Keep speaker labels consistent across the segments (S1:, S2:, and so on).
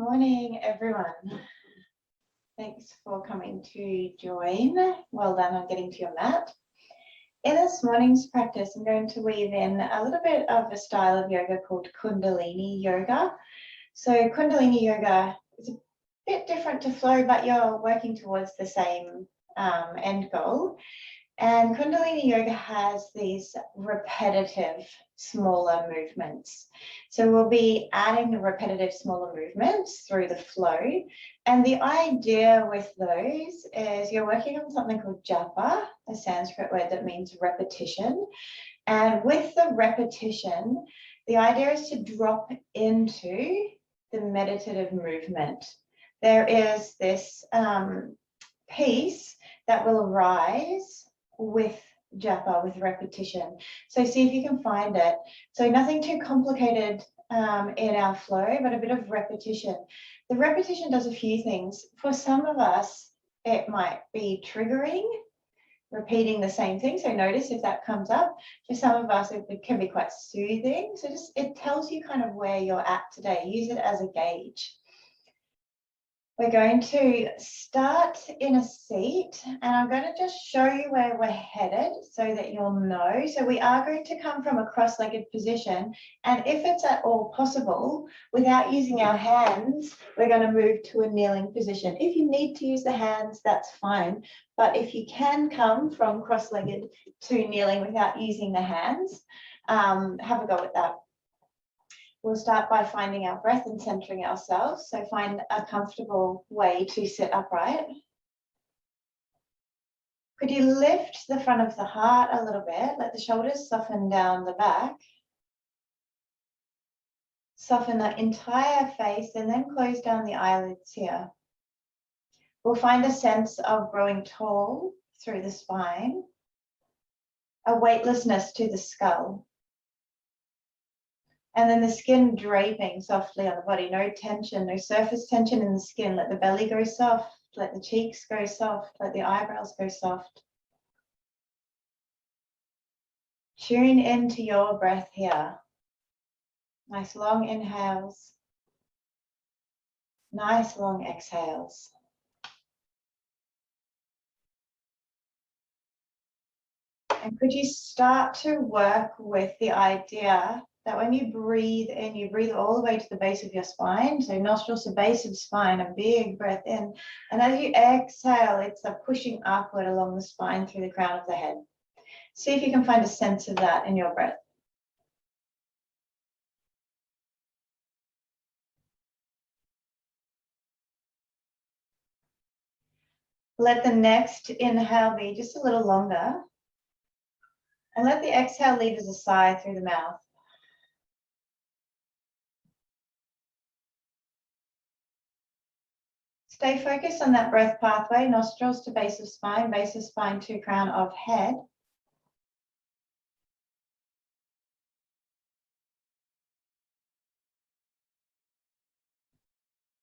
S1: morning, everyone. Thanks for coming to join. Well done on getting to your mat. In this morning's practice, I'm going to weave in a little bit of a style of yoga called Kundalini Yoga. So Kundalini Yoga is a bit different to flow, but you're working towards the same end goal. And Kundalini Yoga has these repetitive, smaller movements. So we'll be adding the repetitive, smaller movements through the flow. And the idea with those is you're working on something called japa, a Sanskrit word that means repetition. And with the repetition, the idea is to drop into the meditative movement. There is this piece that will arise with japa, with repetition. So see if you can find it. So nothing too complicated in our flow, but a bit of repetition. The repetition does a few things. For some of us, it might be triggering, repeating the same thing. So notice if that comes up. For some of us, it can be quite soothing. So just it tells you kind of where you're at today. Use it as a gauge. We're going to start in a seat, and I'm going to just show you where we're headed so that you'll know. So we are going to come from a cross-legged position, and if it's at all possible, without using our hands, we're going to move to a kneeling position. If you need to use the hands, that's fine. But if you can come from cross-legged to kneeling without using the hands, have a go at that. We'll start by finding our breath and centering ourselves. So find a comfortable way to sit upright. Could you lift the front of the heart a little bit? Let the shoulders soften down the back. Soften the entire face and then close down the eyelids here. We'll find a sense of growing tall through the spine. A weightlessness to the skull. And then the skin draping softly on the body, no tension, no surface tension in the skin. Let the belly go soft, let the cheeks go soft, let the eyebrows go soft. Tune into your breath here. Nice long inhales, nice long exhales. And could you start to work with the idea that when you breathe in, you breathe all the way to the base of your spine. So nostrils to base of spine, a big breath in. And as you exhale, it's a pushing upward along the spine through the crown of the head. See if you can find a sense of that in your breath. Let the next inhale be just a little longer. And let the exhale leave as a sigh through the mouth. Stay focused on that breath pathway, nostrils to base of spine to crown of head.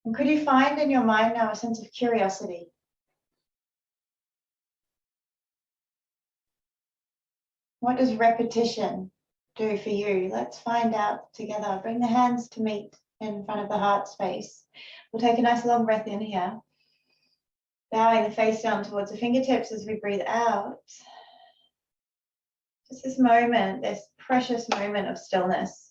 S1: And could you find in your mind now a sense of curiosity? What does repetition do for you? Let's find out together. Bring the hands to meet in front of the heart space. We'll take a nice long breath in here. Bowing the face down towards the fingertips as we breathe out. Just this moment, this precious moment of stillness.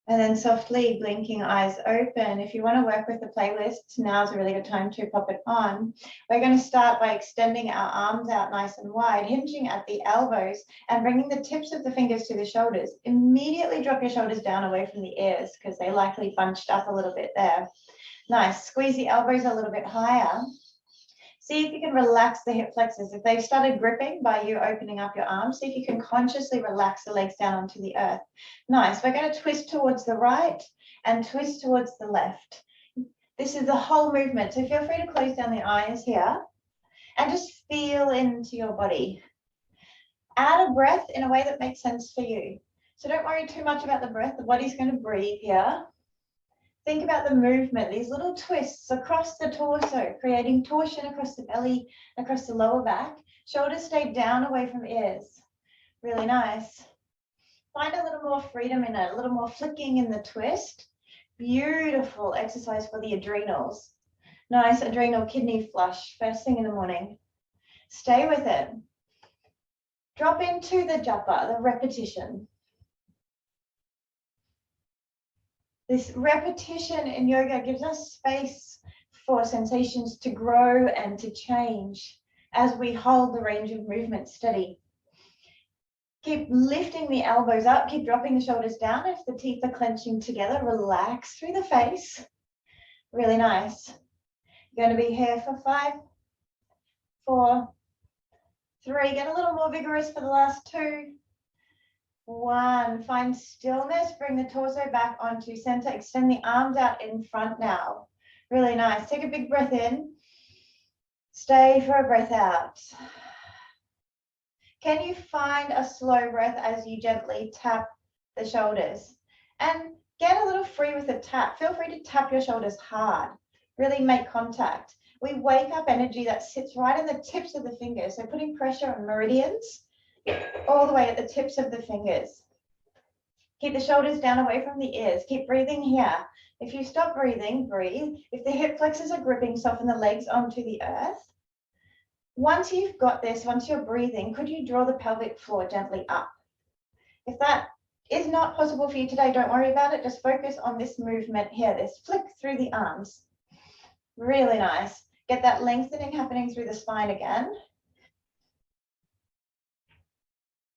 S1: And then softly blinking eyes open. If you want to work with the playlist, now's a really good time to pop it on. We're going to start by extending our arms out nice and wide, hinging at the elbows and bringing the tips of the fingers to the shoulders. Immediately drop your shoulders down away from the ears because they likely bunched up a little bit there. Nice. Squeeze the elbows a little bit higher. See if you can relax the hip flexors. If they've started gripping by you opening up your arms, see if you can consciously relax the legs down onto the earth. Nice. We're going to twist towards the right and twist towards the left. This is the whole movement. So feel free to close down the eyes here and just feel into your body. Add a breath in a way that makes sense for you. So don't worry too much about the breath. The body's going to breathe here. Think about the movement, these little twists across the torso, creating torsion across the belly, across the lower back. Shoulders stay down away from ears. Really nice. Find a little more freedom in it, a little more flicking in the twist. Beautiful exercise for the adrenals. Nice adrenal kidney flush first thing in the morning. Stay with it. Drop into the japa, the repetition. This repetition in yoga gives us space for sensations to grow and to change as we hold the range of movement steady. Keep lifting the elbows up, keep dropping the shoulders down. If the teeth are clenching together, relax through the face. Really nice. You're going to be here for 5, 4, 3. Get a little more vigorous for the last 2. 1. Find stillness. Bring the torso back onto center. Extend the arms out in front now. Really nice. Take a big breath in. Stay for a breath out. Can you find a slow breath as you gently tap the shoulders? And get a little free with the tap. Feel free to tap your shoulders hard. Really make contact. We wake up energy that sits right in the tips of the fingers. So putting pressure on meridians all the way at the tips of the fingers. Keep the shoulders down away from the ears. Keep breathing here. If you stop breathing, breathe. If the hip flexors are gripping, soften the legs onto the earth. Once you've got this, once you're breathing, could you draw the pelvic floor gently up? If that is not possible for you today, don't worry about it. Just focus on this movement here, this flick through the arms. Really nice. Get that lengthening happening through the spine again.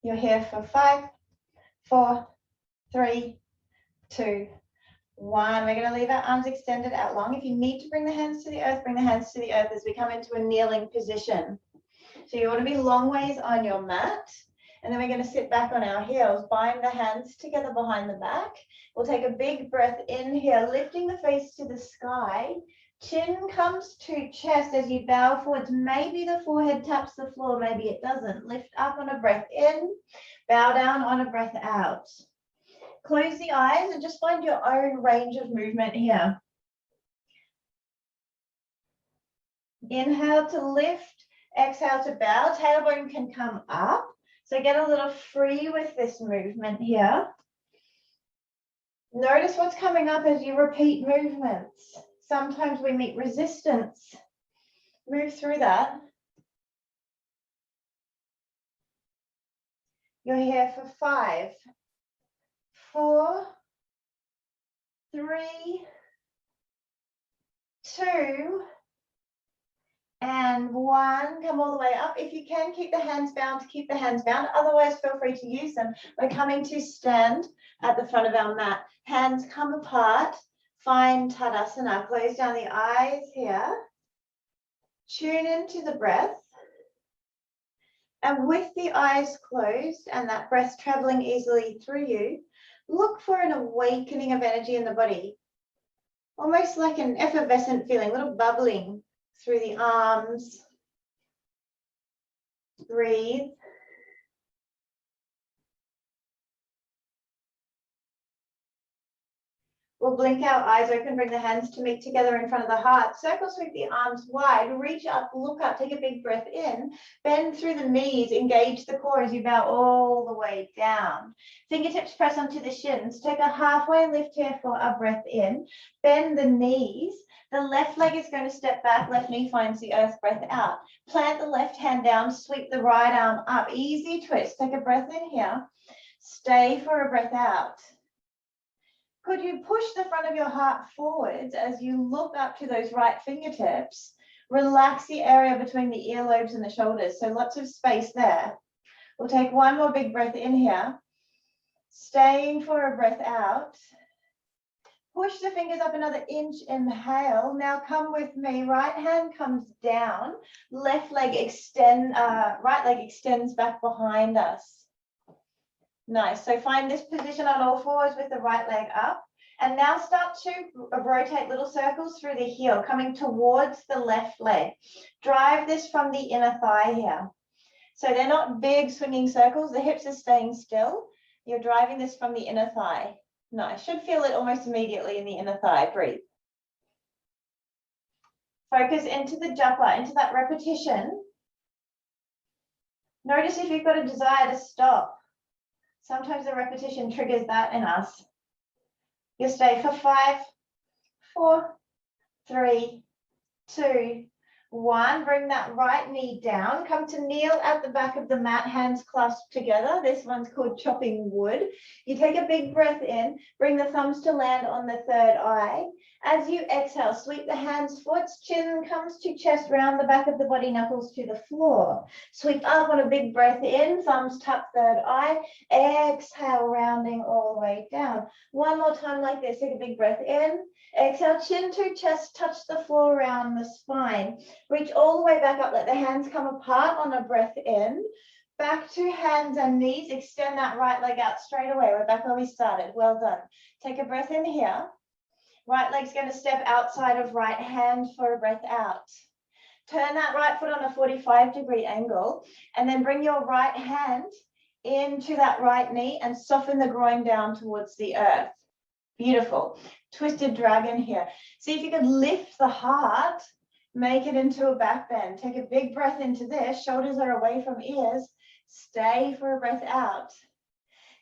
S1: You're here for 5, 4, 3, 2, 1. We're going to leave our arms extended out long. If you need to bring the hands to the earth, bring the hands to the earth as we come into a kneeling position. So you want to be long ways on your mat. And then we're going to sit back on our heels, bind the hands together behind the back. We'll take a big breath in here, lifting the face to the sky. Chin comes to chest as you bow forwards. Maybe the forehead taps the floor, maybe it doesn't. Lift up on a breath in, bow down on a breath out. Close the eyes and just find your own range of movement here. Inhale to lift, exhale to bow. Tailbone can come up. So get a little free with this movement here. Notice what's coming up as you repeat movements. Sometimes we meet resistance. Move through that. You're here for 5, 4, 3, 2, and 1. Come all the way up. If you can, keep the hands bound, keep the hands bound. Otherwise, feel free to use them. We're coming to stand at the front of our mat. Hands come apart. Find Tadasana. Close down the eyes here. Tune into the breath. And with the eyes closed and that breath traveling easily through you, look for an awakening of energy in the body. Almost like an effervescent feeling, a little bubbling through the arms. Breathe. We'll blink our eyes open, bring the hands to meet together in front of the heart. Circle sweep the arms wide, reach up, look up, take a big breath in, bend through the knees, engage the core as you bow all the way down. Fingertips press onto the shins. Take a halfway lift here for a breath in. Bend the knees. The left leg is going to step back, left knee finds the earth, breath out. Plant the left hand down, sweep the right arm up. Easy twist. Take a breath in here. Stay for a breath out. Could you push the front of your heart forwards as you look up to those right fingertips? Relax the area between the earlobes and the shoulders, so lots of space there. We'll take one more big breath in here. Staying for a breath out. Push the fingers up another inch, inhale. Now come with me, right hand comes down, left leg right leg extends back behind us. Nice, so find this position on all fours with the right leg up. And now start to rotate little circles through the heel, coming towards the left leg. Drive this from the inner thigh here. So they're not big swinging circles, the hips are staying still. You're driving this from the inner thigh. Nice, should feel it almost immediately in the inner thigh, breathe. Focus into the japa, into that repetition. Notice if you've got a desire to stop. Sometimes the repetition triggers that in us. You'll stay for 5, 4, 3, 2, 1. Bring that right knee down. Come to kneel at the back of the mat, hands clasped together. This one's called chopping wood. You take a big breath in, bring the thumbs to land on the third eye. As you exhale, sweep the hands forwards, chin comes to chest, round the back of the body, knuckles to the floor. Sweep up on a big breath in, thumbs tuck third eye. Exhale, rounding all the way down. One more time like this. Take a big breath in. Exhale, chin to chest, touch the floor around the spine. Reach all the way back up, let the hands come apart on a breath in. Back to hands and knees, extend that right leg out straight away. We're back where we started, well done. Take a breath in here. Right leg's going to step outside of right hand for a breath out. Turn that right foot on a 45-degree angle, and then bring your right hand into that right knee and soften the groin down towards the earth. Beautiful. Twisted dragon here. See if you could lift the heart, make it into a back bend. Take a big breath into this. Shoulders are away from ears. Stay for a breath out.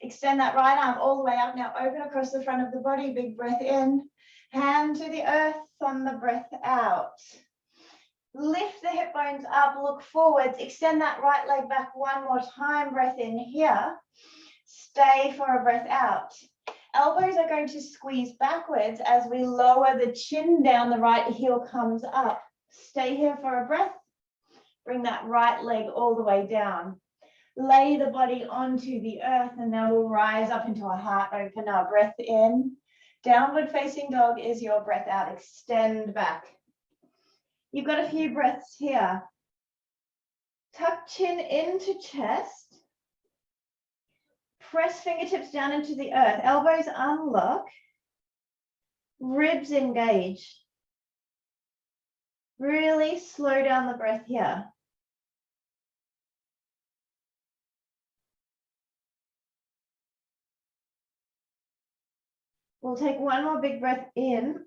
S1: Extend that right arm all the way up. Now open across the front of the body. Big breath in. Hand to the earth on the breath out. Lift the hip bones up. Look forwards. Extend that right leg back one more time. Breath in here. Stay for a breath out. Elbows are going to squeeze backwards as we lower the chin down. The right heel comes up. Stay here for a breath. Bring that right leg all the way down. Lay the body onto the earth, and now we'll rise up into a heart opener. Breath in. Downward facing dog is your breath out. Extend back. You've got a few breaths here. Tuck chin into chest. Press fingertips down into the earth. Elbows unlock. Ribs engage. Really slow down the breath here. We'll take one more big breath in.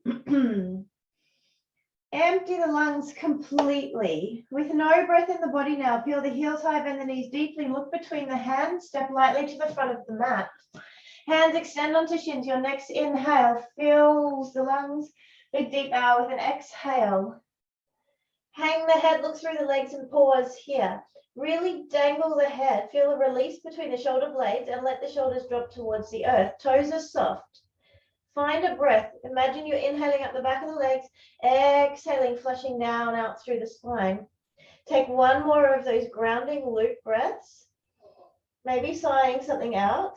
S1: Empty the lungs completely. With no breath in the body now, peel the heels high, bend the knees deeply, look between the hands, step lightly to the front of the mat. Hands extend onto shins. Your next inhale fills the lungs. Big deep bow with an exhale. Hang the head, look through the legs and pause here. Really dangle the head. Feel a release between the shoulder blades and let the shoulders drop towards the earth. Toes are soft. Find a breath. Imagine you're inhaling up the back of the legs, exhaling, flushing down out through the spine. Take one more of those grounding loop breaths, maybe sighing something out.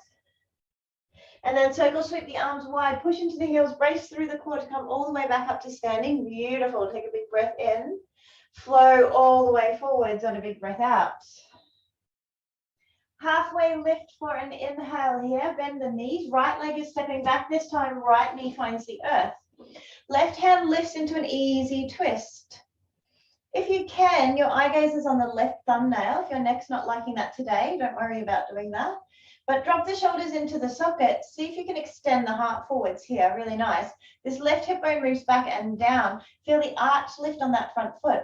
S1: And then circle sweep the arms wide, push into the heels, brace through the core to come all the way back up to standing. Beautiful. Take a big breath in, flow all the way forwards on a big breath out. Halfway lift for an inhale here, bend the knees, right leg is stepping back, this time right knee finds the earth. Left hand lifts into an easy twist. If you can, your eye gaze is on the left thumbnail. If your neck's not liking that today, don't worry about doing that. But drop the shoulders into the socket. See if you can extend the heart forwards here, really nice. This left hip bone moves back and down. Feel the arch lift on that front foot.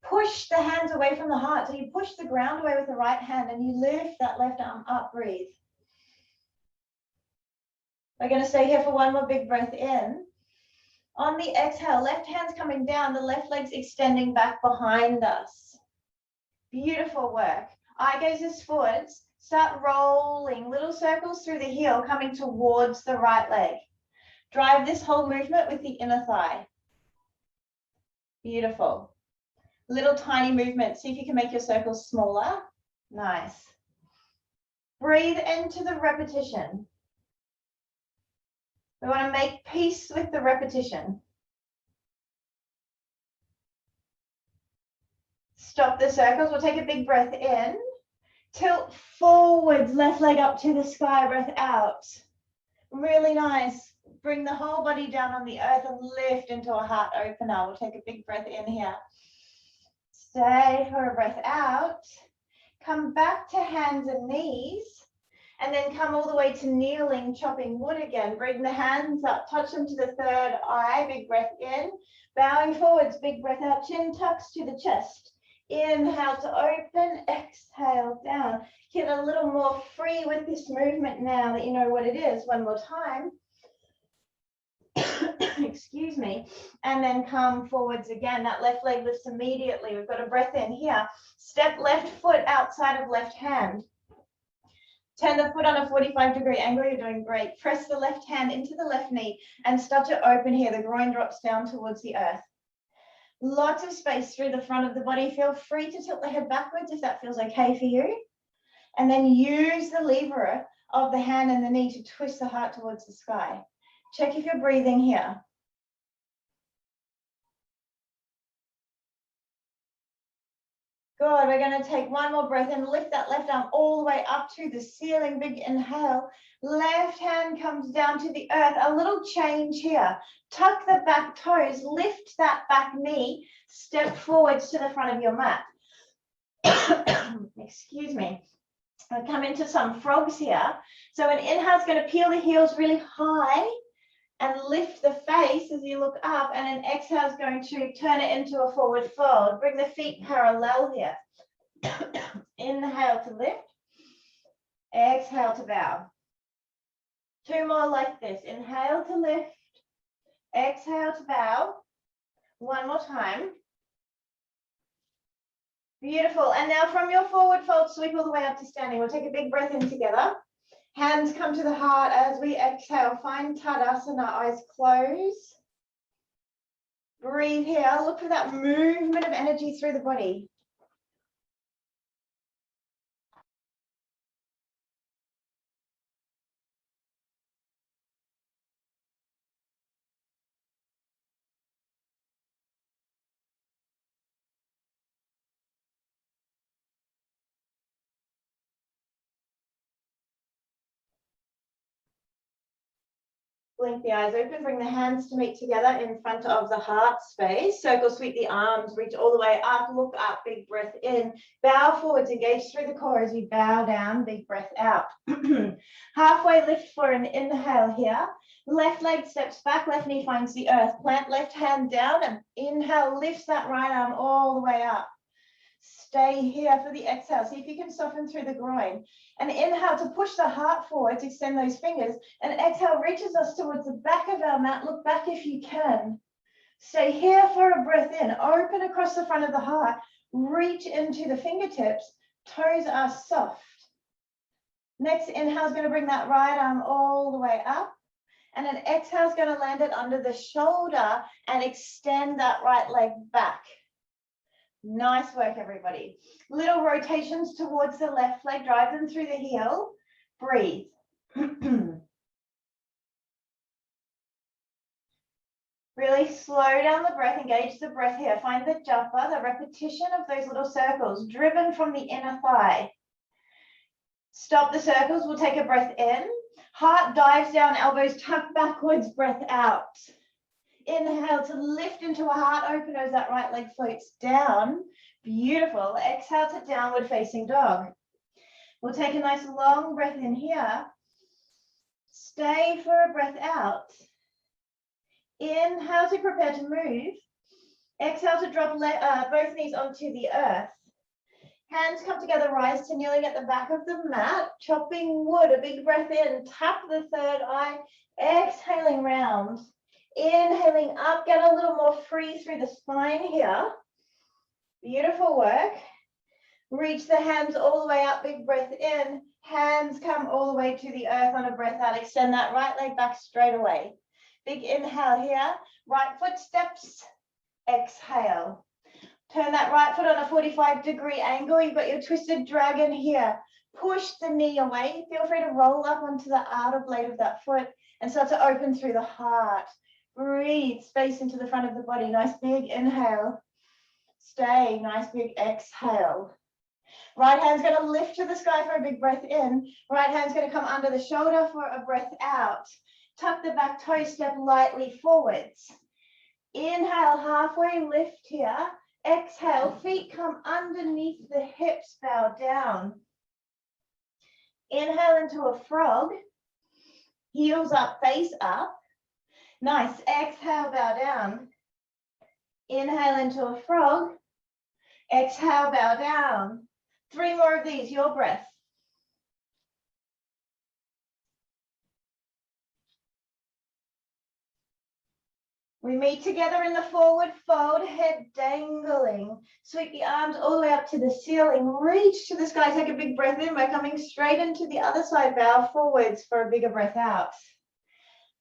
S1: Push the hands away from the heart. So you push the ground away with the right hand and you lift that left arm up, breathe. We're going to stay here for one more big breath in. On the exhale, left hand's coming down, the left leg's extending back behind us. Beautiful work. Eye gazes forwards. Start rolling little circles through the heel, coming towards the right leg. Drive this whole movement with the inner thigh. Beautiful. Little tiny movements. See if you can make your circles smaller. Nice. Breathe into the repetition. We want to make peace with the repetition. Stop the circles. We'll take a big breath in. Tilt forwards, left leg up to the sky, breath out. Really nice. Bring the whole body down on the earth and lift into a heart opener. We'll take a big breath in here. Stay for a breath out. Come back to hands and knees. And then come all the way to kneeling, chopping wood again. Bring the hands up, touch them to the third eye. Big breath in. Bowing forwards, big breath out. Chin tucks to the chest. Inhale to open, exhale down. Get a little more free with this movement now that you know what it is. One more time. excuse me, and then come forwards again. That left leg lifts immediately. We've got a breath in here. Step left foot outside of left hand. Turn the foot on a 45-degree angle. You're doing great. Press the left hand into the left knee and start to open here. The groin drops down towards the earth. Lots of space through the front of the body. Feel free to tilt the head backwards if that feels okay for you. And then use the lever of the hand and the knee to twist the heart towards the sky. Check if you're breathing here. Good, we're going to take one more breath and lift that left arm all the way up to the ceiling. Big inhale. Left hand comes down to the earth. A little change here. Tuck the back toes, lift that back knee, step forwards to the front of your mat. Excuse me. I'll come into some frogs here. So an inhale is going to peel the heels really high and lift the face as you look up, and an exhale is going to turn it into a forward fold. Bring the feet parallel here. Inhale to lift, exhale to bow. Two more like this. Inhale to lift, exhale to bow. One more time. Beautiful. And now from your forward fold, sweep all the way up to standing. We'll take a big breath in together. Hands come to the heart as we exhale. Find Tadasana, eyes close. Breathe here. Look for that movement of energy through the body. Blink the eyes open, bring the hands to meet together in front of the heart space. Circle sweep the arms, reach all the way up, look up, big breath in. Bow forwards, engage through the core as you bow down, big breath out. Halfway lift for an inhale here. Left leg steps back, left knee finds the earth. Plant left hand down and inhale, lifts that right arm all the way up. Stay here for the exhale. See if you can soften through the groin. And inhale to push the heart forwards, extend those fingers. And exhale reaches us towards the back of our mat. Look back if you can. Stay here for a breath in. Open across the front of the heart. Reach into the fingertips. Toes are soft. Next inhale is going to bring that right arm all the way up. And an exhale is going to land it under the shoulder and extend that right leg back. Nice work, everybody. Little rotations towards the left leg. Drive them through the heel. Breathe. Really slow down the breath. Engage the breath here. Find the japa, the repetition of those little circles driven from the inner thigh. Stop the circles. We'll take a breath in. Heart dives down, elbows tuck backwards, breath out. Inhale to lift into a heart opener as that right leg floats down. Beautiful. Exhale to downward facing dog. We'll take a nice long breath in here. Stay for a breath out. Inhale to prepare to move. Exhale to drop both knees onto the earth. Hands come together, rise to kneeling at the back of the mat. Chopping wood, a big breath in. Tap the third eye. Exhaling round. Inhaling up, get a little more free through the spine here. Beautiful work. Reach the hands all the way up, big breath in. Hands come all the way to the earth on a breath out. Extend that right leg back straight away. Big inhale here. Right foot steps. Exhale. Turn that right foot on a 45-degree angle. You've got your twisted dragon here. Push the knee away. Feel free to roll up onto the outer blade of that foot and start to open through the heart. Breathe space into the front of the body. Nice big inhale. Stay. Nice big exhale. Right hand's going to lift to the sky for a big breath in. Right hand's going to come under the shoulder for a breath out. Tuck the back toe, step lightly forwards. Inhale, halfway lift here. Exhale, feet come underneath the hips, bow down. Inhale into a frog. Heels up, face up. Nice. Exhale, bow down. Inhale into a frog. Exhale, bow down. 3 more of these, your breath. We meet together in the forward fold, head dangling. Sweep the arms all the way up to the ceiling. Reach to the sky. Take a big breath in. We're coming straight into the other side. Bow forwards for a bigger breath out.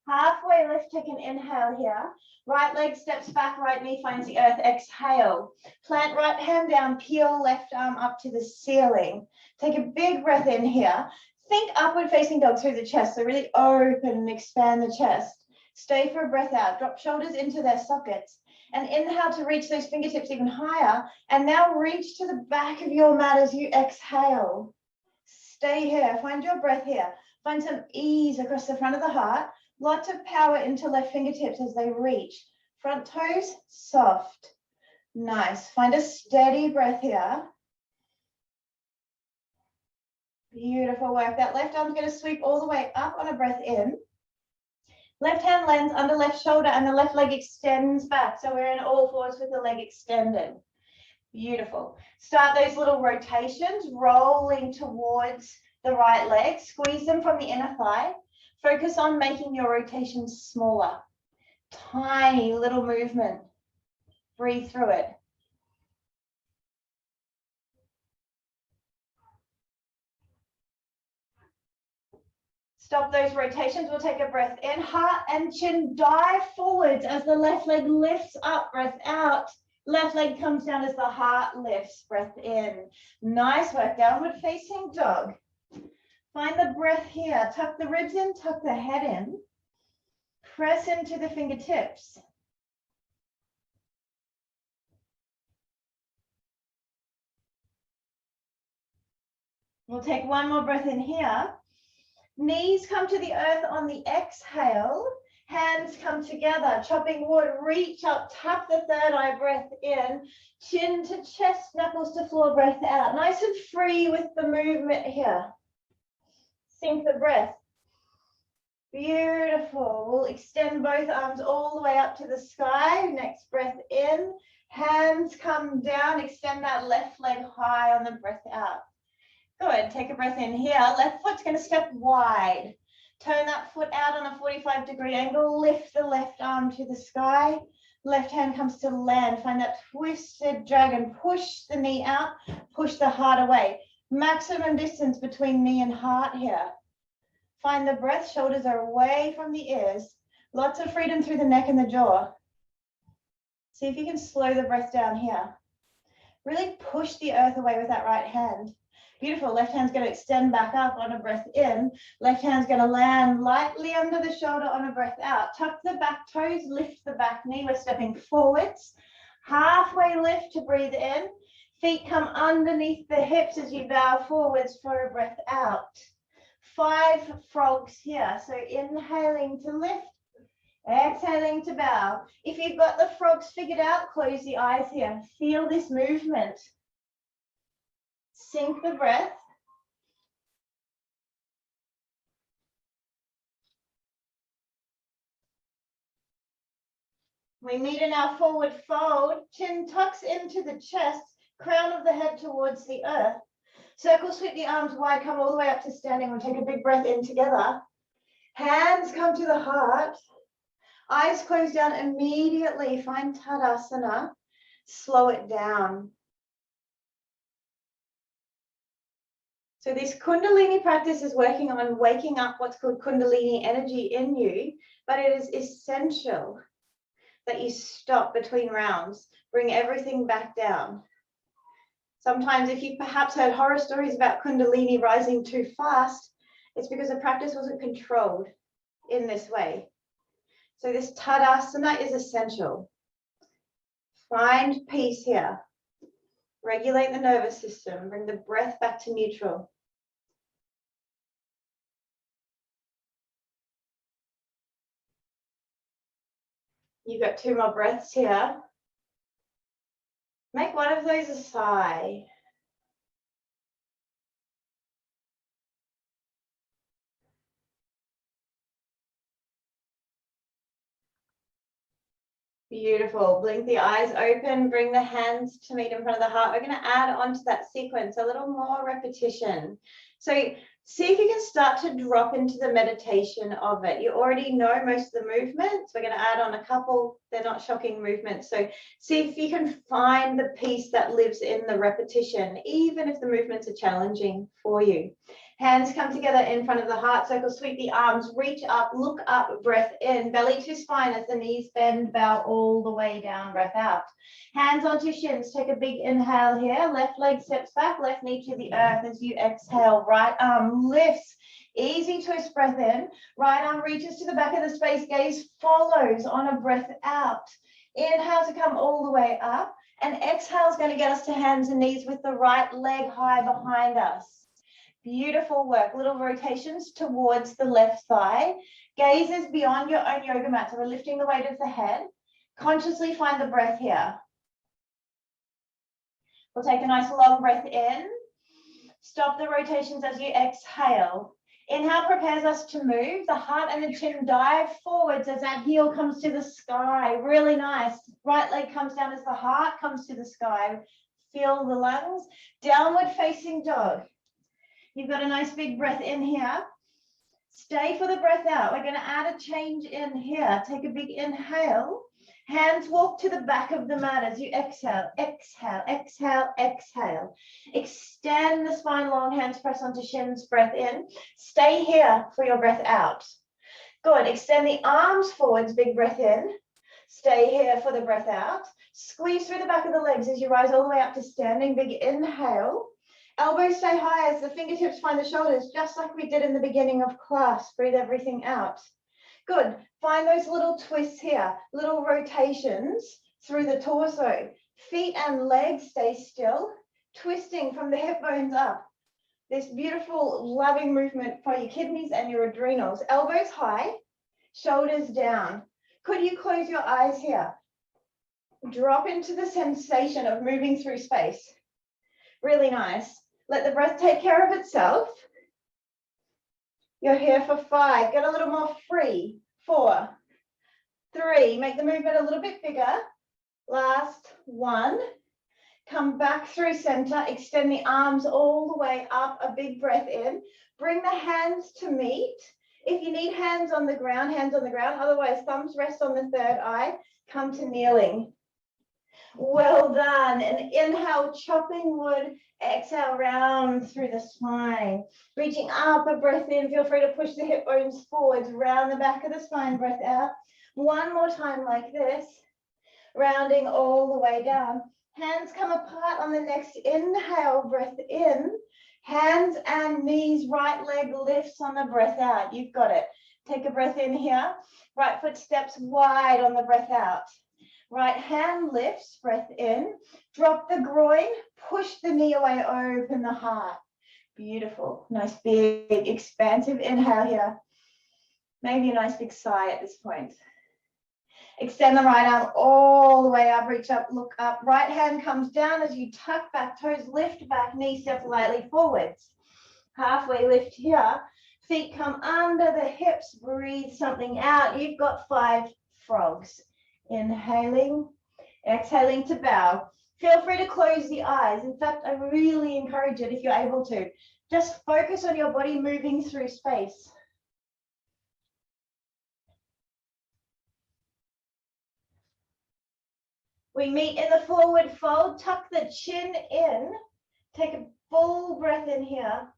S1: Halfway lift, take an inhale here. Right leg steps back, right knee finds the earth. Exhale. Plant right hand down, peel left arm up to the ceiling. Take a big breath in here. Think upward facing dog through the chest. So really open and expand the chest. Stay for a breath out. Drop shoulders into their sockets. And inhale to reach those fingertips even higher. And now reach to the back of your mat as you exhale. Stay here. Find your breath here. Find some ease across the front of the heart. Lots of power into left fingertips as they reach. Front toes, soft. Nice. Find a steady breath here. Beautiful work. That left arm's going to sweep all the way up on a breath in. Left hand lands under left shoulder and the left leg extends back. So we're in all fours with the leg extended. Beautiful. Start those little rotations, rolling towards the right leg. Squeeze them from the inner thigh. Focus on making your rotations smaller. Tiny little movement. Breathe through it. Stop those rotations. We'll take a breath in. Heart and chin dive forwards as the left leg lifts up. Breath out. Left leg comes down as the heart lifts. Breath in. Nice work. Downward facing dog. Find the breath here. Tuck the ribs in. Tuck the head in. Press into the fingertips. We'll take one more breath in here. Knees come to the earth on the exhale. Hands come together. Chopping wood. Reach up. Tap the third eye. Breath in. Chin to chest. Knuckles to floor. Breath out. Nice and free with the movement here. Sink the breath. Beautiful. We'll extend both arms all the way up to the sky. Next breath in. Hands come down. Extend that left leg high on the breath out. Good. Take a breath in here. Left foot's going to step wide. Turn that foot out on a 45-degree angle. Lift the left arm to the sky. Left hand comes to land. Find that twisted dragon. Push the knee out. Push the heart away. Maximum distance between knee and heart here. Find the breath. Shoulders are away from the ears. Lots of freedom through the neck and the jaw. See if you can slow the breath down here. Really push the earth away with that right hand. Beautiful. Left hand's going to extend back up on a breath in. Left hand's going to land lightly under the shoulder on a breath out. Tuck the back toes, lift the back knee. We're stepping forwards. Halfway lift to breathe in. Feet come underneath the hips as you bow forwards for a breath out. 5 frogs here. So inhaling to lift, exhaling to bow. If you've got the frogs figured out, close the eyes here. Feel this movement. Sink the breath. We meet in our forward fold. Chin tucks into the chest, crown of the head towards the earth. Circle sweep the arms wide, come all the way up to standing. We'll take a big breath in together. Hands come to the heart. Eyes close down immediately. Find Tadasana. Slow it down. So this Kundalini practice is working on waking up what's called Kundalini energy in you, but it is essential that you stop between rounds, bring everything back down. Sometimes if you perhaps heard horror stories about Kundalini rising too fast, it's because the practice wasn't controlled in this way. So this Tadasana is essential. Find peace here. Regulate the nervous system. Bring the breath back to neutral. You've got 2 more breaths here. Make one of those a sigh. Beautiful. Blink the eyes open. Bring the hands to meet in front of the heart. We're going to add on to that sequence a little more repetition. So See if you can start to drop into the meditation of it. You already know most of the movements. We're going to add on a couple. They're not shocking movements. So see if you can find the peace that lives in the repetition, even if the movements are challenging for you. Hands come together in front of the heart circle, sweep the arms, reach up, look up, breath in, belly to spine as the knees bend, bow all the way down, breath out. Hands onto shins, take a big inhale here, left leg steps back, left knee to the earth as you exhale, right arm lifts, easy twist, breath in, right arm reaches to the back of the space, gaze follows on a breath out. Inhale to come all the way up, and exhale is going to get us to hands and knees with the right leg high behind us. Beautiful work. Little rotations towards the left thigh. Gaze is beyond your own yoga mat. So we're lifting the weight of the head. Consciously find the breath here. We'll take a nice long breath in. Stop the rotations as you exhale. Inhale prepares us to move. The heart and the chin dive forwards as that heel comes to the sky. Really nice. Right leg comes down as the heart comes to the sky. Feel the lungs. Downward facing dog. You've got a nice big breath in here. Stay for the breath out. We're going to add a change in here. Take a big inhale. Hands walk to the back of the mat as you exhale. Exhale, exhale, exhale. Extend the spine long. Hands press onto shins. Breath in. Stay here for your breath out. Good. Extend the arms forwards. Big breath in. Stay here for the breath out. Squeeze through the back of the legs as you rise all the way up to standing. Big inhale. Elbows stay high as the fingertips find the shoulders, just like we did in the beginning of class. Breathe everything out. Good. Find those little twists here, little rotations through the torso. Feet and legs stay still, twisting from the hip bones up. This beautiful, loving movement for your kidneys and your adrenals. Elbows high, shoulders down. Could you close your eyes here? Drop into the sensation of moving through space. Really nice. Let the breath take care of itself. You're here for 5. Get a little more free. 4, 3. Make the movement a little bit bigger. Last 1. Come back through center. Extend the arms all the way up. A big breath in. Bring the hands to meet. If you need hands on the ground, hands on the ground. Otherwise, thumbs rest on the third eye. Come to kneeling. Well done. And inhale, chopping wood. Exhale, round through the spine. Reaching up, a breath in. Feel free to push the hip bones forwards, round the back of the spine, breath out. One more time like this. Rounding all the way down. Hands come apart on the next inhale, breath in. Hands and knees, right leg lifts on the breath out. You've got it. Take a breath in here. Right foot steps wide on the breath out. Right hand lifts, breath in, drop the groin, push the knee away, open the heart. Beautiful. Nice big expansive inhale here. Maybe a nice big sigh at this point. Extend the right arm all the way up, reach up, look up. Right hand comes down as you tuck back, toes lift back, knee step lightly forwards. Halfway lift here. Feet come under the hips, breathe something out. You've got 5 frogs. Inhaling, exhaling to bow. Feel free to close the eyes. In fact, I really encourage it if you're able to. Just focus on your body moving through space. We meet in the forward fold. Tuck the chin in. Take a full breath in here.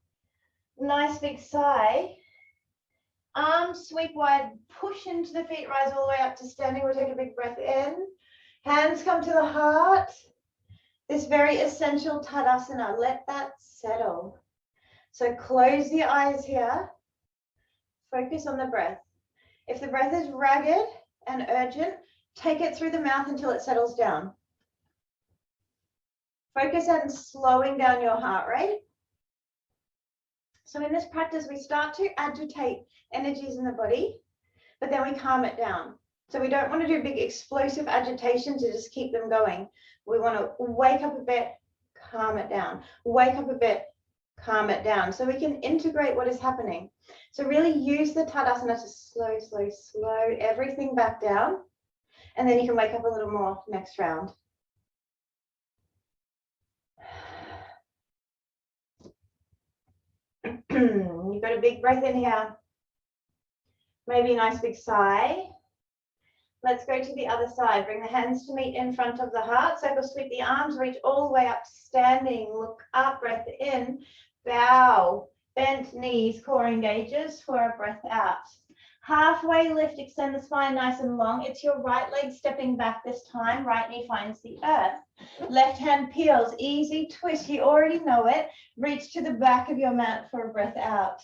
S1: Nice big sigh. Arms sweep wide, push into the feet, rise all the way up to standing. We'll take a big breath in. Hands come to the heart. This very essential Tadasana. Let that settle. So close the eyes here. Focus on the breath. If the breath is ragged and urgent, take it through the mouth until it settles down. Focus on slowing down your heart rate. So in this practice, we start to agitate energies in the body, but then we calm it down. So we don't want to do big explosive agitation to just keep them going. We want to wake up a bit, calm it down. Wake up a bit, calm it down. So we can integrate what is happening. So really use the Tadasana to slow everything back down. And then you can wake up a little more next round. You've got a big breath in here. Maybe a nice big sigh. Let's go to the other side. Bring the hands to meet in front of the heart. Circle, sweep the arms, reach all the way up to standing. Look up, breath in, bow, bent knees, core engages for a breath out. Halfway lift, extend the spine nice and long. It's your right leg stepping back this time. Right knee finds the earth. Left hand peels, easy twist. You already know it. Reach to the back of your mat for a breath out.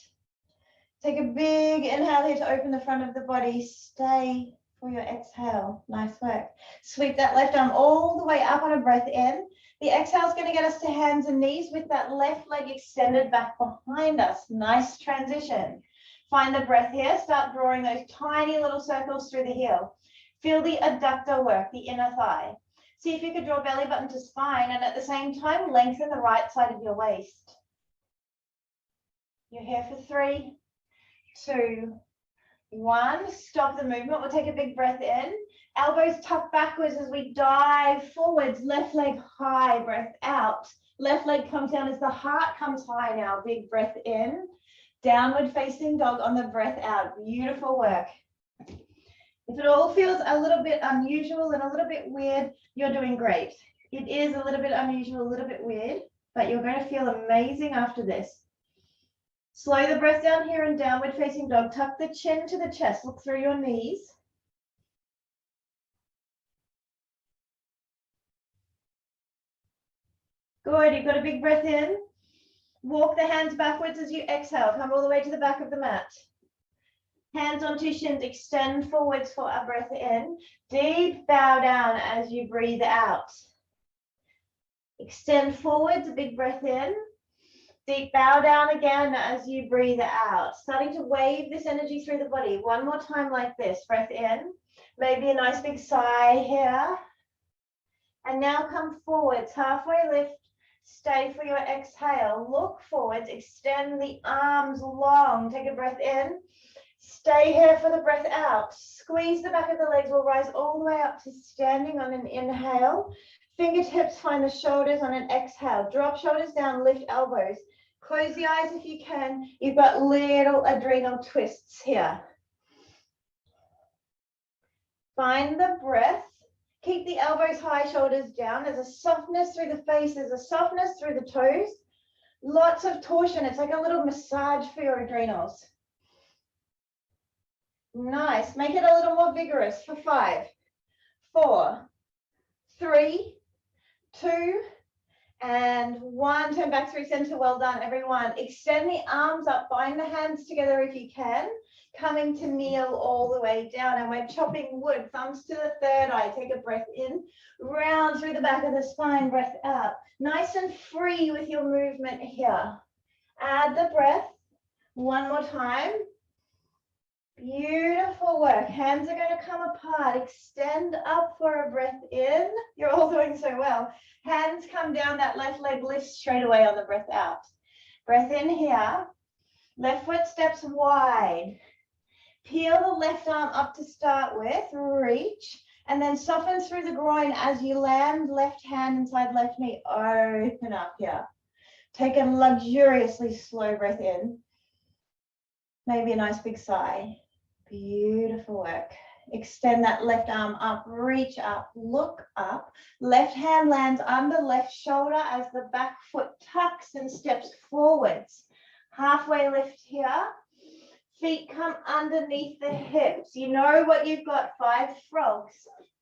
S1: Take a big inhale here to open the front of the body. Stay for your exhale. Nice work. Sweep that left arm all the way up on a breath in. The exhale is going to get us to hands and knees with that left leg extended back behind us. Nice transition. Find the breath here. Start drawing those tiny little circles through the heel. Feel the adductor work, the inner thigh. See if you could draw belly button to spine and at the same time lengthen the right side of your waist. You're here for 3, 2, 1. Stop the movement. We'll take a big breath in. Elbows tuck backwards as we dive forwards. Left leg high, breath out. Left leg comes down as the heart comes high now. Big breath in. Downward facing dog on the breath out. Beautiful work. If it all feels a little bit unusual and a little bit weird, you're doing great. It is a little bit unusual, a little bit weird, but you're going to feel amazing after this. Slow the breath down here in downward facing dog. Tuck the chin to the chest. Look through your knees. Good. You've got a big breath in. Walk the hands backwards as you exhale. Come all the way to the back of the mat. Hands onto shins. Extend forwards for a breath in. Deep bow down as you breathe out. Extend forwards. A big breath in. Deep bow down again as you breathe out. Starting to wave this energy through the body. One more time like this. Breath in. Maybe a nice big sigh here. And now come forwards. Halfway lift. Stay for your exhale. Look forwards. Extend the arms long. Take a breath in. Stay here for the breath out. Squeeze the back of the legs. We'll rise all the way up to standing on an inhale. Fingertips find the shoulders on an exhale. Drop shoulders down. Lift elbows. Close the eyes if you can. You've got little adrenal twists here. Find the breath. Keep the elbows high, shoulders down. There's a softness through the face. There's a softness through the toes. Lots of torsion. It's like a little massage for your adrenals. Nice. Make it a little more vigorous for 5, 4, 3, 2, and 1. Turn back through center. Well done, everyone. Extend the arms up. Bind the hands together if you can. Coming to kneel all the way down. And we're chopping wood. Thumbs to the third eye. Take a breath in. Round through the back of the spine. Breath out. Nice and free with your movement here. Add the breath. One more time. Beautiful work. Hands are going to come apart. Extend up for a breath in. You're all doing so well. Hands come down. That left leg lifts straight away on the breath out. Breath in here. Left foot steps wide. Peel the left arm up to start with. Reach. And then soften through the groin as you land. Left hand inside left knee. Open up here. Take a luxuriously slow breath in. Maybe a nice big sigh. Beautiful work. Extend that left arm up, reach up, look up. Left hand lands under left shoulder as the back foot tucks and steps forwards. Halfway lift here. Feet come underneath the hips. You know what you've got, 5 frogs.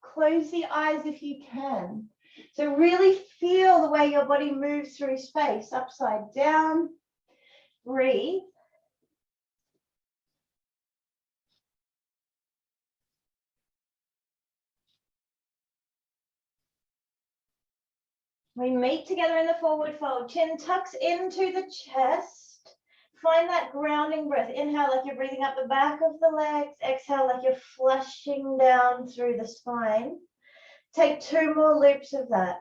S1: Close the eyes if you can. So really feel the way your body moves through space, upside down. Breathe. We meet together in the forward fold. Chin tucks into the chest. Find that grounding breath. Inhale like you're breathing up the back of the legs. Exhale like you're flushing down through the spine. Take 2 more loops of that.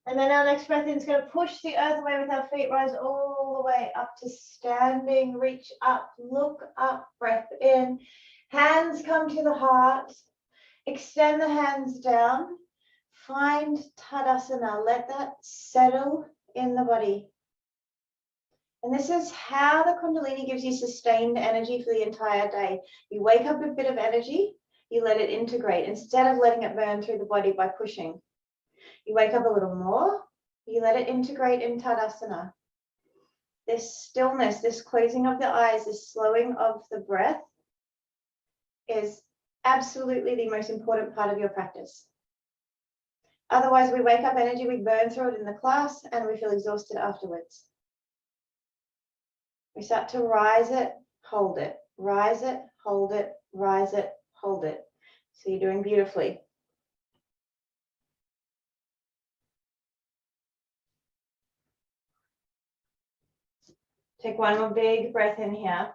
S1: And then our next breath in is going to push the earth away with our feet, rise all the way up to standing, reach up, look up, breath in. Hands come to the heart. Extend the hands down. Find Tadasana. Let that settle in the body. And this is how the Kundalini gives you sustained energy for the entire day. You wake up with a bit of energy, you let it integrate instead of letting it burn through the body by pushing. You wake up a little more, you let it integrate in Tadasana. This stillness, this closing of the eyes, this slowing of the breath is absolutely the most important part of your practice. Otherwise, we wake up energy, we burn through it in the class, and we feel exhausted afterwards. We start to rise it, hold it, rise it, hold it, rise it, hold it. So you're doing beautifully. Take one more big breath in here.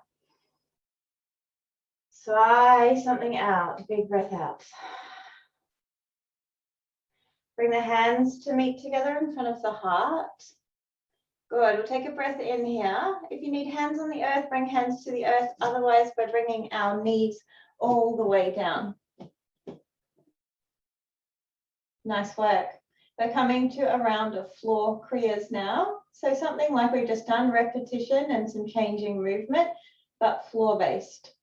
S1: Sigh something out, big breath out. Bring the hands to meet together in front of the heart. Good, we'll take a breath in here. If you need hands on the earth, bring hands to the earth. Otherwise, we're bringing our knees all the way down. Nice work. We're coming to a round of floor kriyas now. So something like we've just done, repetition and some changing movement, but floor-based.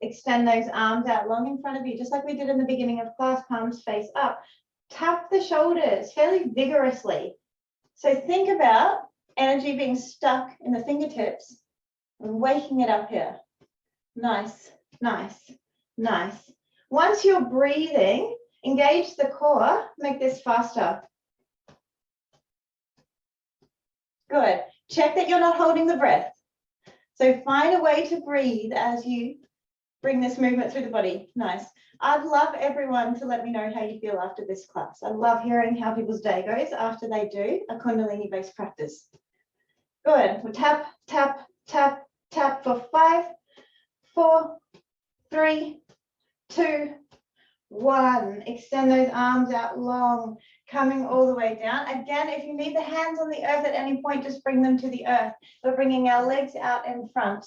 S1: Extend those arms out long in front of you, just like we did in the beginning of class, palms face up. Tap the shoulders fairly vigorously. So think about energy being stuck in the fingertips and waking it up here. Nice, nice, nice. Once you're breathing, engage the core, make this faster. Good. Check that you're not holding the breath. So find a way to breathe as you bring this movement through the body. Nice. I'd love everyone to let me know how you feel after this class. I love hearing how people's day goes after they do a Kundalini-based practice. Good. We'll tap, tap, tap, tap for 5, 4, 3, 2, 1. Extend those arms out long, coming all the way down. Again, if you need the hands on the earth at any point, just bring them to the earth. We're bringing our legs out in front.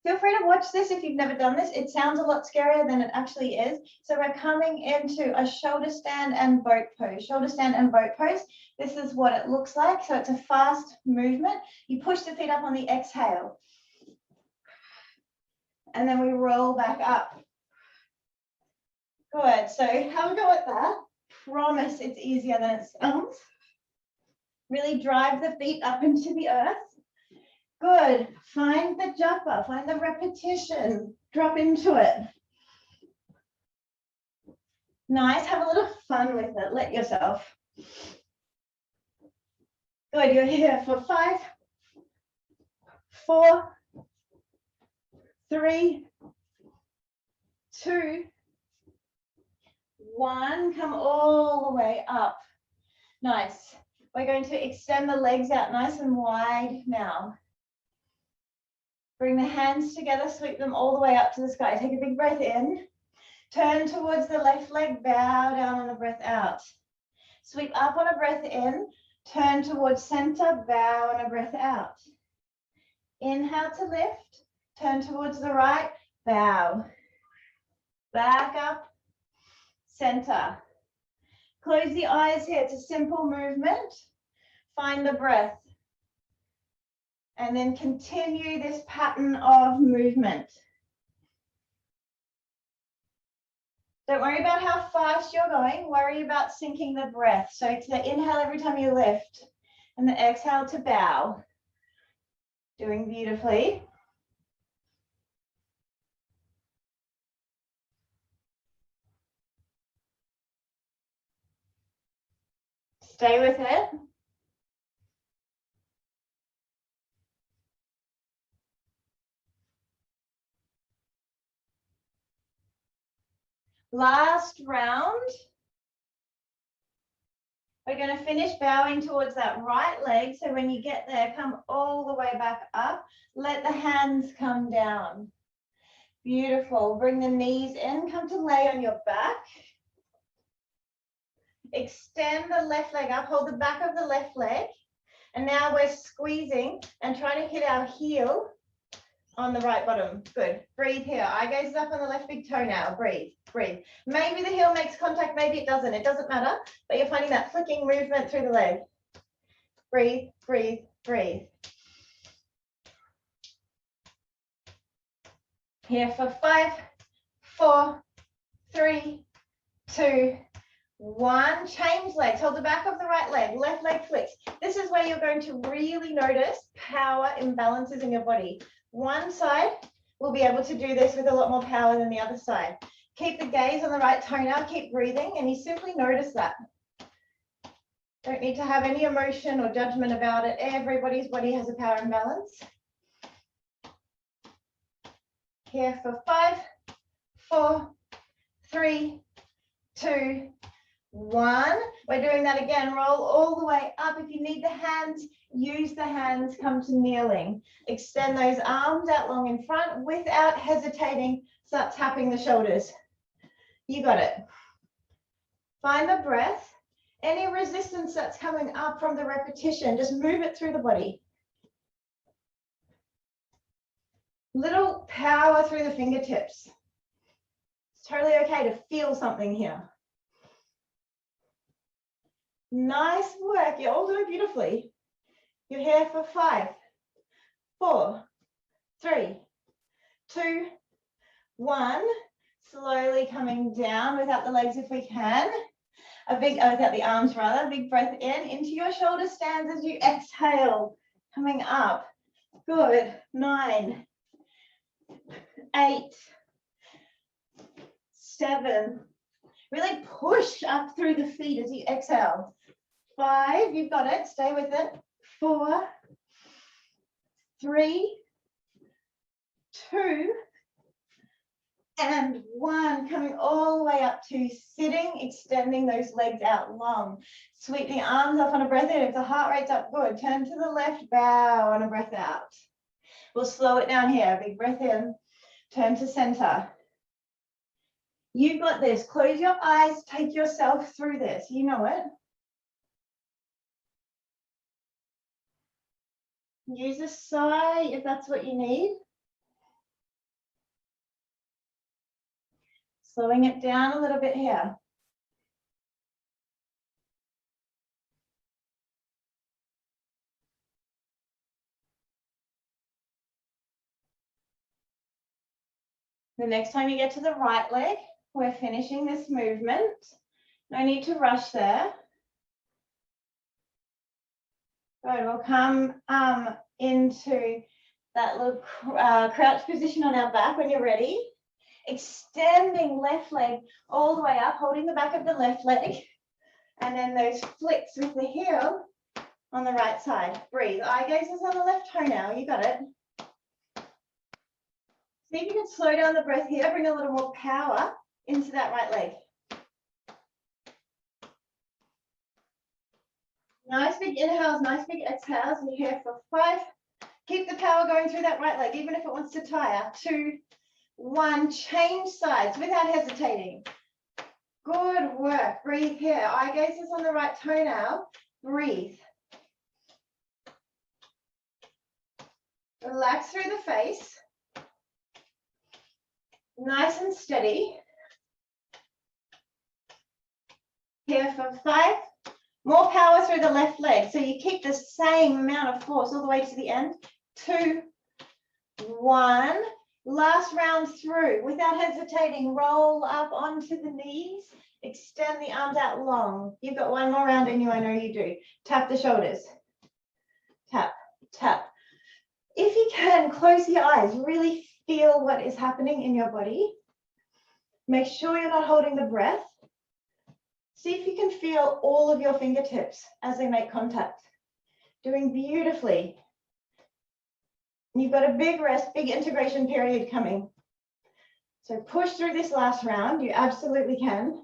S1: Feel free to watch this if you've never done this. It sounds a lot scarier than it actually is. So we're coming into a shoulder stand and boat pose. Shoulder stand and boat pose. This is what it looks like. So it's a fast movement. You push the feet up on the exhale. And then we roll back up. Good. So have a go at that. Promise it's easier than it sounds. Really drive the feet up into the earth. Good. Find the japa, find the repetition, drop into it. Nice. Have a little fun with it. Let yourself. Good. You're here for 5, 4, 3, 2, 1. Come all the way up. Nice. We're going to extend the legs out nice and wide now. Bring the hands together, sweep them all the way up to the sky. Take a big breath in. Turn towards the left leg, bow down on a breath out. Sweep up on a breath in, turn towards center, bow on a breath out. Inhale to lift, turn towards the right, bow. Back up, center. Close the eyes here. It's a simple movement. Find the breath. And then continue this pattern of movement. Don't worry about how fast you're going. Worry about syncing the breath. So to the inhale every time you lift and the exhale to bow. Doing beautifully. Stay with it. Last round. We're going to finish bowing towards that right leg. So when you get there, come all the way back up. Let the hands come down. Beautiful. Bring the knees in. Come to lay on your back. Extend the left leg up. Hold the back of the left leg. And now we're squeezing and trying to hit our heel on the right bottom. Good. Breathe here. Eye gaze up on the left big toenail. Breathe. breathe. Maybe the heel makes contact, maybe it doesn't matter, but you're finding that flicking movement through the leg. Breathe, breathe, breathe. Here for 5, 4, 3, 2, 1. Change legs. Hold the back of the right leg. Left leg flicks. This is where you're going to really notice power imbalances in your body. One side will be able to do this with a lot more power than the other side. Keep the gaze on the right toenail. Keep breathing, and you simply notice that. Don't need to have any emotion or judgment about it. Everybody's body has a power imbalance. Here for 5, 4, 3, 2, 1. We're doing that again. Roll all the way up. If you need the hands, use the hands. Come to kneeling. Extend those arms out long in front without hesitating. Start tapping the shoulders. You got it. Find the breath. Any resistance that's coming up from the repetition, just move it through the body. Little power through the fingertips. It's totally okay to feel something here. Nice work. You're all doing beautifully. You're here for 5, 4, 3, 2, 1. Slowly coming down without the legs if we can. Without the arms rather. Big breath in into your shoulder stands as you exhale. Coming up. Good. 9, 8, 7. Really push up through the feet as you exhale. 5, you've got it. Stay with it. 4, 3, 2, and 1. Coming all the way up to sitting, extending those legs out long. Sweep the arms up on a breath in. If the heart rate's up, good. Turn to the left, bow on a breath out. We'll slow it down here. Big breath in. Turn to center. You've got this. Close your eyes. Take yourself through this. You know it. Use a sigh if that's what you need. Slowing it down a little bit here. The next time you get to the right leg, we're finishing this movement. No need to rush there. Good, we'll come into that little crouch position on our back when you're ready. Extending left leg all the way up, holding the back of the left leg. And then those flicks with the heel on the right side. Breathe. Eye gaze is on the left toenail. You got it. See if you can slow down the breath here. Bring a little more power into that right leg. Nice big inhales, nice big exhales. And you're here for 5. Keep the power going through that right leg, even if it wants to tire. 2, 1. Change sides without hesitating. Good work. Breathe here. Eye gaze is on the right toenail. Breathe. Relax through the face. Nice and steady. Here for 5. More power through the left leg. So you keep the same amount of force all the way to the end. 2, 1. Last round through. Without hesitating, roll up onto the knees. Extend the arms out long. You've got one more round in you, I know you do. Tap the shoulders. Tap, tap. If you can, close your eyes. Really feel what is happening in your body. Make sure you're not holding the breath. See if you can feel all of your fingertips as they make contact. Doing beautifully. You've got a big rest, big integration period coming. So push through this last round. You absolutely can.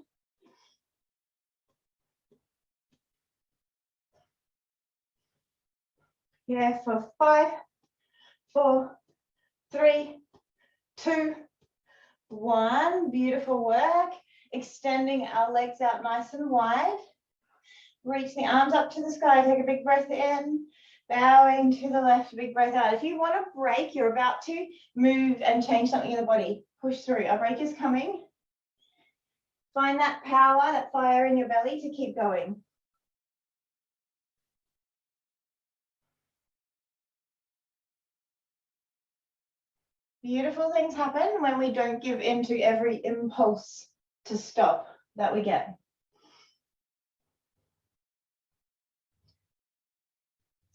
S1: Here for 5, 4, 3, 2, 1. Beautiful work. Extending our legs out nice and wide. Reach the arms up to the sky. Take a big breath in. Bowing to the left, big breath out. If you want to break, you're about to move and change something in the body. Push through. Our break is coming. Find that power, that fire in your belly to keep going. Beautiful things happen when we don't give in to every impulse to stop that we get.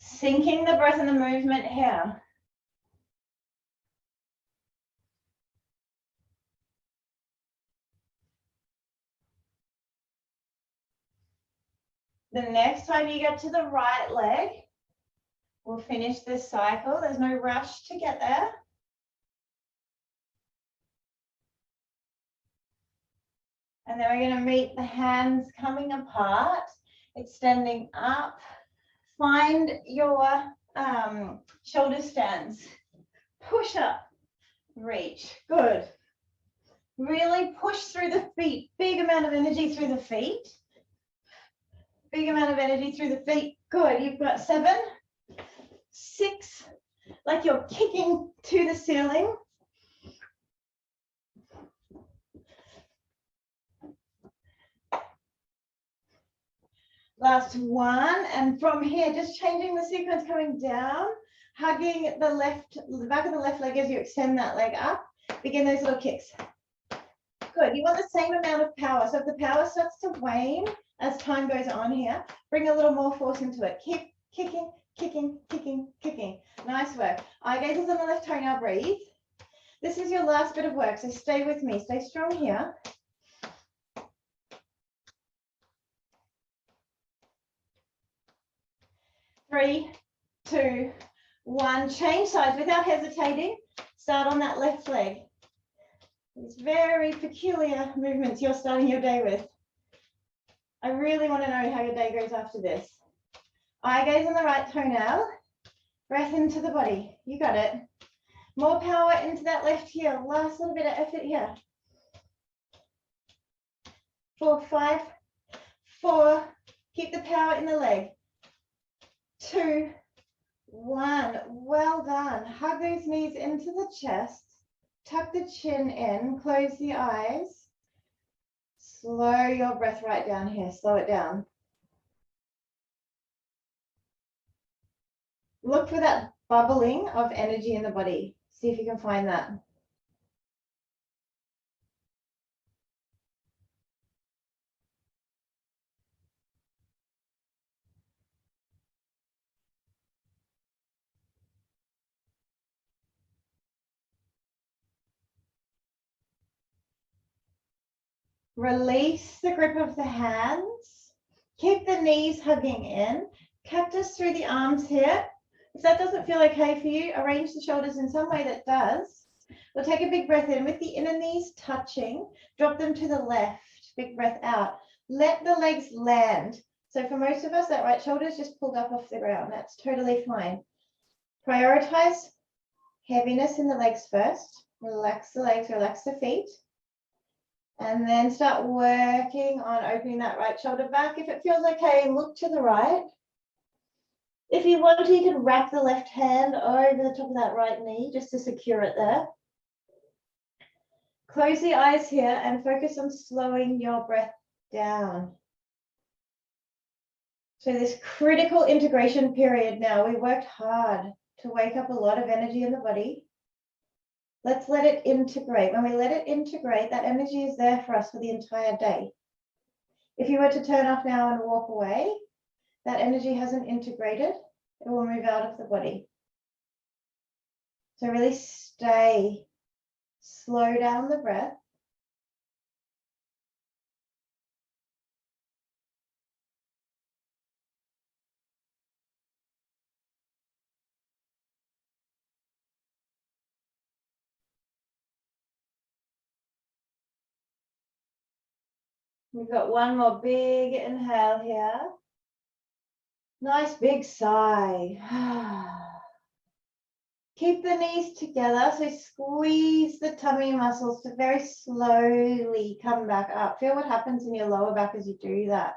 S1: Syncing the breath and the movement here. The next time you get to the right leg, we'll finish this cycle. There's no rush to get there. And then we're going to meet the hands coming apart, extending up. Find your shoulder stands. Push up, reach. Good. Really push through the feet. Big amount of energy through the feet. Big amount of energy through the feet. Good. You've got 7, 6, like you're kicking to the ceiling. Last 1, and from here, just changing the sequence, coming down, hugging the back of the left leg as you extend that leg up. Begin those little kicks. Good. You want the same amount of power. So if the power starts to wane as time goes on here, bring a little more force into it. Keep kicking, kicking, kicking, kicking. Nice work. Eye gazes on the left toenail. Breathe. This is your last bit of work, so stay with me. Stay strong here. Three, 2, 1. Change sides without hesitating. Start on that left leg. These very peculiar movements you're starting your day with. I really want to know how your day goes after this. Eye gaze on the right toenail. Breath into the body. You got it. More power into that left heel. Last little bit of effort here. 4, 5, 4. Keep the power in the leg. 2, 1. Well done. Hug those knees into the chest. Tuck the chin in. Close the eyes. Slow your breath right down here. Slow it down. Look for that bubbling of energy in the body. See if you can find that. Release the grip of the hands. Keep the knees hugging in. Cactus through the arms here. If that doesn't feel okay for you, arrange the shoulders in some way that does. We'll take a big breath in with the inner knees touching. Drop them to the left. Big breath out. Let the legs land. So for most of us, that right shoulder is just pulled up off the ground. That's totally fine. Prioritize heaviness in the legs first. Relax the legs, relax the feet. And then start working on opening that right shoulder back. If it feels okay, look to the right. If you want to, you can wrap the left hand over the top of that right knee just to secure it there. Close the eyes here and focus on slowing your breath down. So this critical integration period now, we worked hard to wake up a lot of energy in the body. Let's let it integrate. When we let it integrate, that energy is there for us for the entire day. If you were to turn off now and walk away, that energy hasn't integrated. It will move out of the body. So really stay, slow down the breath. We've got one more big inhale here. Nice big sigh. Keep the knees together, so squeeze the tummy muscles to very slowly come back up. Feel what happens in your lower back as you do that.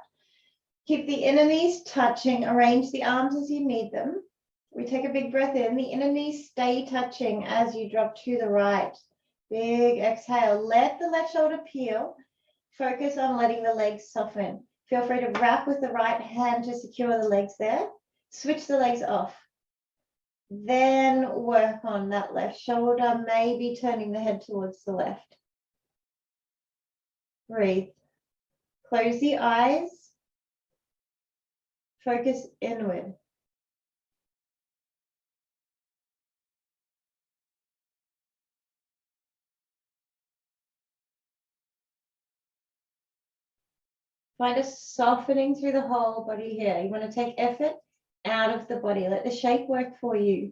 S1: Keep the inner knees touching, arrange the arms as you need them. We take a big breath in, the inner knees stay touching as you drop to the right. Big exhale, let the left shoulder peel. Focus on letting the legs soften. Feel free to wrap with the right hand to secure the legs there. Switch the legs off. Then work on that left shoulder, maybe turning the head towards the left. Breathe. Close the eyes. Focus inward. Find a softening through the whole body here. You want to take effort out of the body. Let the shape work for you.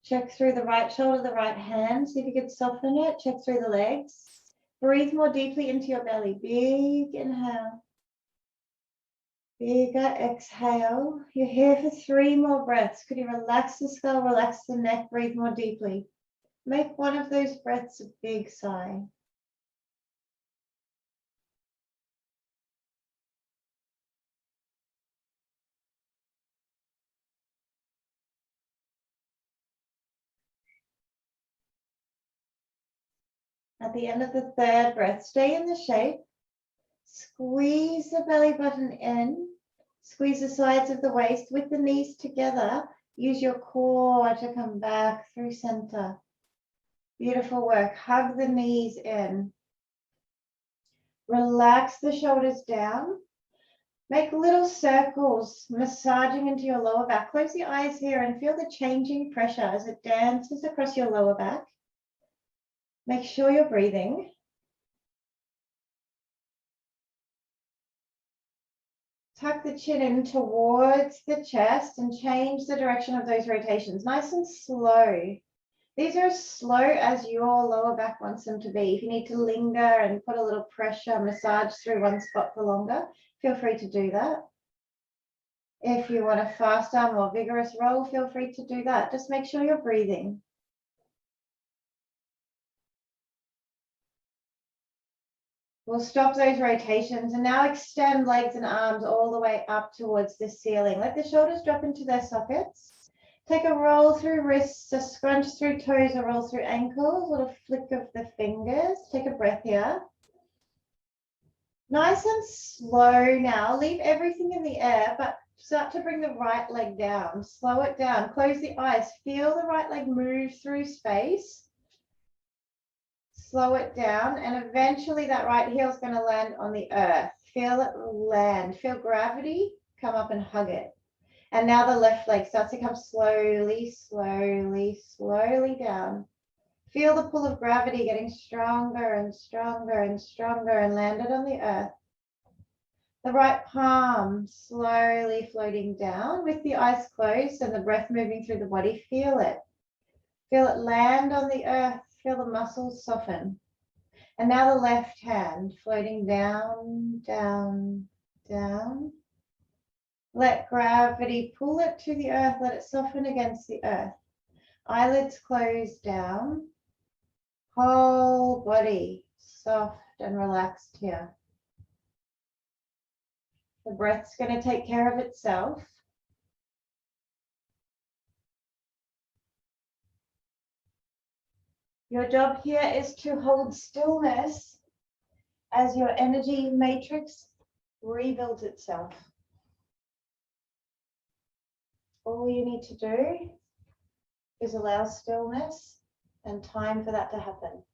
S1: Check through the right shoulder, the right hand. See if you can soften it. Check through the legs. Breathe more deeply into your belly. Big inhale. Bigger exhale. You're here for 3 more breaths. Could you relax the skull, relax the neck, breathe more deeply. Make one of those breaths a big sigh. At the end of the 3rd breath, stay in the shape. Squeeze the belly button in. Squeeze the sides of the waist with the knees together. Use your core to come back through center. Beautiful work. Hug the knees in. Relax the shoulders down. Make little circles, massaging into your lower back. Close the eyes here and feel the changing pressure as it dances across your lower back. Make sure you're breathing. Tuck the chin in towards the chest and change the direction of those rotations. Nice and slow. These are as slow as your lower back wants them to be. If you need to linger and put a little pressure, massage through one spot for longer, feel free to do that. If you want a faster, more vigorous roll, feel free to do that. Just make sure you're breathing. We'll stop those rotations and now extend legs and arms all the way up towards the ceiling. Let the shoulders drop into their sockets. Take a roll through wrists, a scrunch through toes, a roll through ankles, a little flick of the fingers. Take a breath here. Nice and slow now. Leave everything in the air, but start to bring the right leg down. Slow it down. Close the eyes. Feel the right leg move through space. Slow it down, and eventually that right heel is going to land on the earth. Feel it land. Feel gravity come up and hug it. And now the left leg starts to come slowly, slowly, slowly down. Feel the pull of gravity getting stronger and stronger and stronger and landed on the earth. The right palm slowly floating down with the eyes closed and the breath moving through the body. Feel it. Feel it land on the earth. Feel the muscles soften. And now the left hand floating down, down, down. Let gravity pull it to the earth. Let it soften against the earth. Eyelids close down. Whole body soft and relaxed here. The breath's going to take care of itself. Your job here is to hold stillness as your energy matrix rebuilds itself. All you need to do is allow stillness and time for that to happen.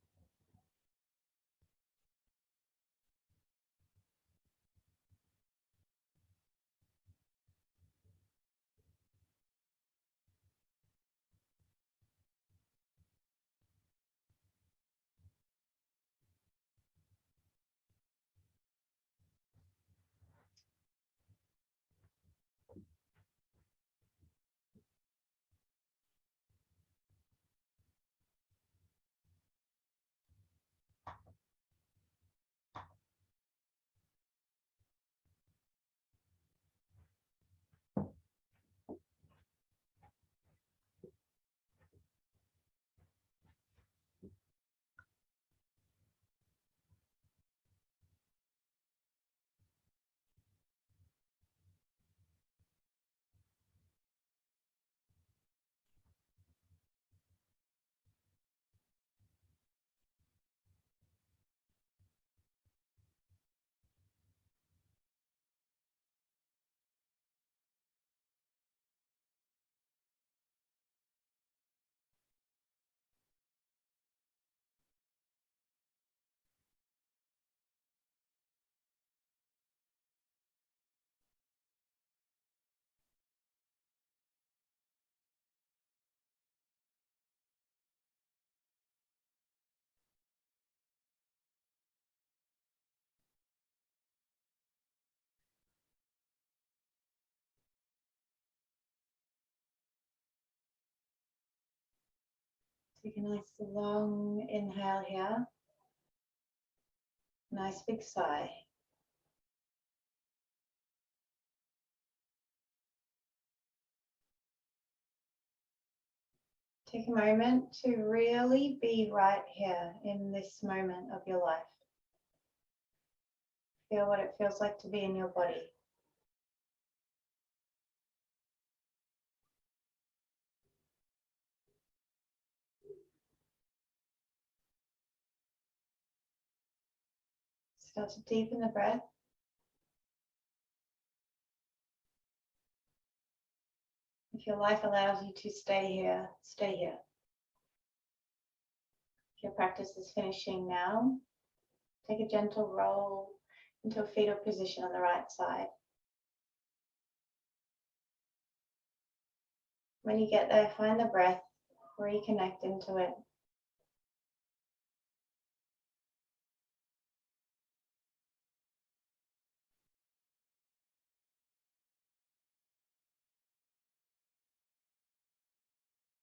S1: Take a nice long inhale here. Nice big sigh. Take a moment to really be right here in this moment of your life. Feel what it feels like to be in your body. Start to deepen the breath. If your life allows you to stay here, stay here. If your practice is finishing now, take a gentle roll into a fetal position on the right side. When you get there, find the breath, reconnect into it.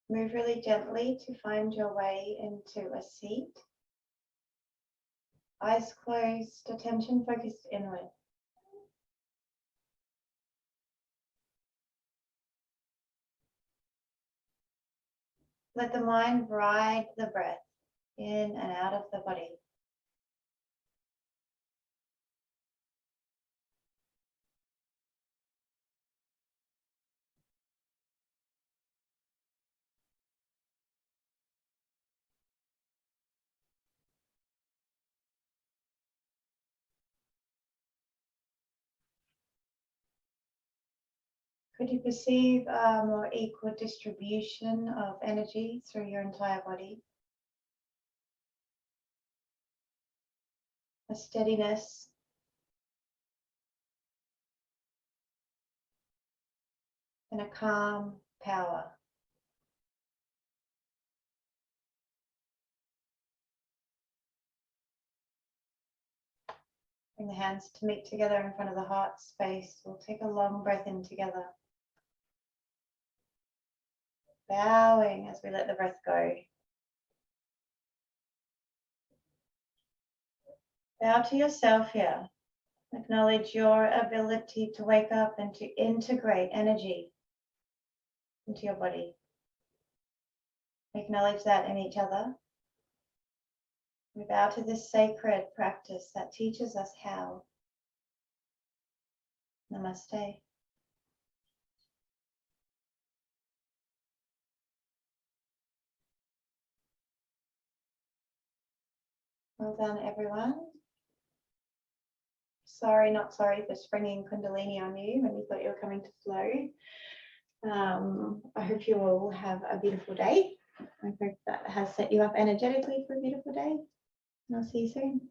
S1: Move really gently to find your way into a seat. Eyes closed, attention focused inward. Let the mind ride the breath in and out of the body. Could you perceive a more equal distribution of energy through your entire body? A steadiness, and a calm power. Bring the hands to meet together in front of the heart space. We'll take a long breath in together. Bowing as we let the breath go. Bow to yourself here. Acknowledge your ability to wake up and to integrate energy into your body. Acknowledge that in each other. We bow to this sacred practice that teaches us how. Namaste. Well done, everyone. Sorry, not sorry for springing Kundalini on you when you thought you were coming to flow. I hope you all have a beautiful day. I hope that has set you up energetically for a beautiful day. And I'll see you soon.